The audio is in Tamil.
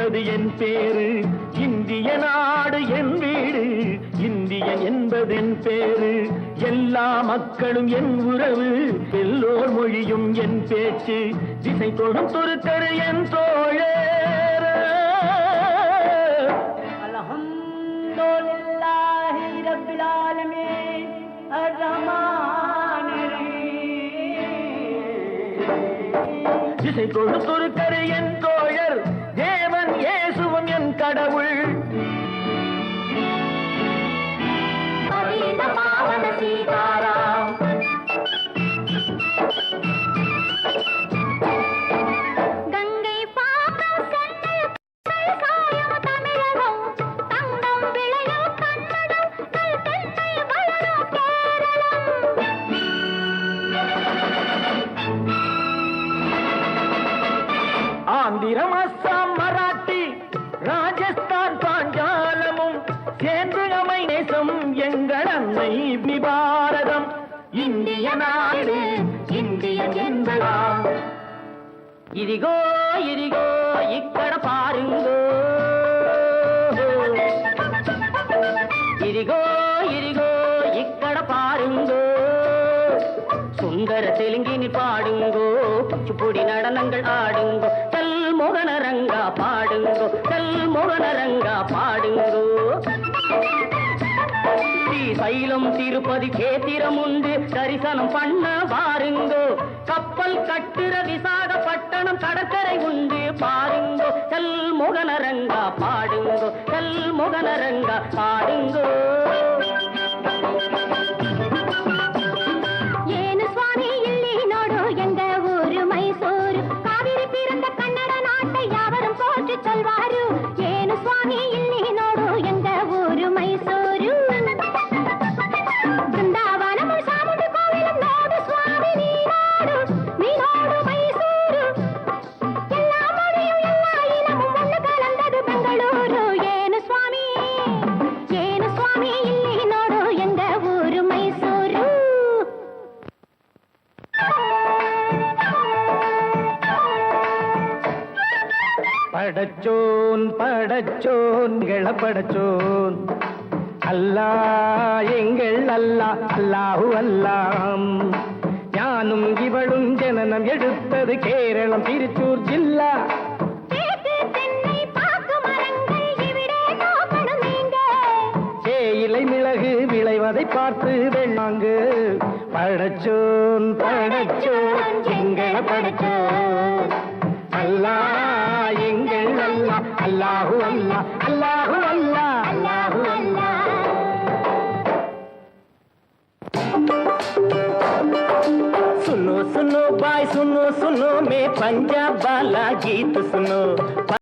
என்பது என் பேரு. இந்திய நாடு என் வீடு, இந்தியன் என்பது என் பேரு. எல்லா மக்களும் என் உறவு, எல்லோர் மொழியும் என் பேச்சு. திசை தொடும் துருக்கரு என் தோழர். அல்ஹம்துலில்லாஹி ரப்பில் ஆலமீன் அர்-ரஹ்மானிர் ரஹீம். திசை தொடும் துருக்கரு என் தோழர், தேவன் இயேசுவும் என் கடவுள். பாவன சீதாராம். கங்கை பாக்கம் சென்னை காயம் தமிழகம், தங்கம் விளையும் கன்னடம், தென்னை வளரும் கேரளம். ஆந்திரம், அஸ்ஸாம், மராட்டி, ராஜஸ்தான், பாஞ்சாலமும் சேர்ந்து அமை நேசம் எங்கள் அன்னை பாரதம். இந்திய நாடு இந்தியன் என்பதா. ఇదిగో ఇదిగో ఇక్కడ పారుంగో, ఇదిగో ఇదిగో ఇక్కడ పారుంగో. சுந்தர தெலுங்கினி பாடுங்கோ, குச்சிப்புடி நடனங்கள் ஆடுங்கோ. செல் மோகனரங்கா பாடுங்கோ, செல் மோகனரங்கா பாடுங்கோ. ஸ்ரீசைலம் திருப்பதி கேத்திரம் உண்டு, தரிசனம் பண்ண பாருங்கோ. கப்பல் கட்டுற விசாகப்பட்டணம் கடற்கரை உண்டு பாருங்கோ. செல் மோகனரங்கா பாடுங்கோ, செல் மோகனரங்கா பாடுங்கோ. ಏನು ಸ್ವಾಮಿ ಇಲ್ಲಿ ನೋಡು ಎಂಗ ಊರು ಮೈಸೂರು, ಕಾವೇರಿ ಪಿರಂದ ಕನ್ನಡ ನಾಟ ಯಾವரும் போற்றி சொல்வாரு. ಏನು ಸ್ವಾಮಿ ಇಲ್ಲಿ ನೋಡು ಎಂಗ ಊರು ಮೈಸೂರು, ಬೃಂದಾವನము ಸಾಮುಂಡಿ ಕೋವಿಲು ನೋಡು ಸ್ವಾಮಿ ನೀ ನೋಡು ಮೈಸೂರು. ಎಲ್ಲ ಮொழியும் ಎಲ್ಲ இனமும் ஒன்று கலந்தது பெங்களூரு. ಏನು ಸ್ವಾಮಿ ಇಲ್ಲಿ ನೋಡು ಎಂಗ ಊರು ಮೈಸೂರು. படச்சோன் படச்சோன் படச்சோன் அல்லா எங்கள் அல்லா, அல்லாஹு அல்லாம். ஞானும் இவளும் ஜனனம் எடுத்தது கேரளம் திருச்சூர் ஜில்லா. இலை மிளகு விளைவதை பார்த்து வெள்ளாங்கு. படச்சோன் படச்சோன் எங்கள படச்சோன் அல்லா எங்கள் அல்லா, அல்லாஹு அல்லா, அல்லாஹு அல்லா, அல்லாஹு அல்லா. सुनो सुनो भाई सुनो सुनो, मैं पंजाब वाला गीत सुनो.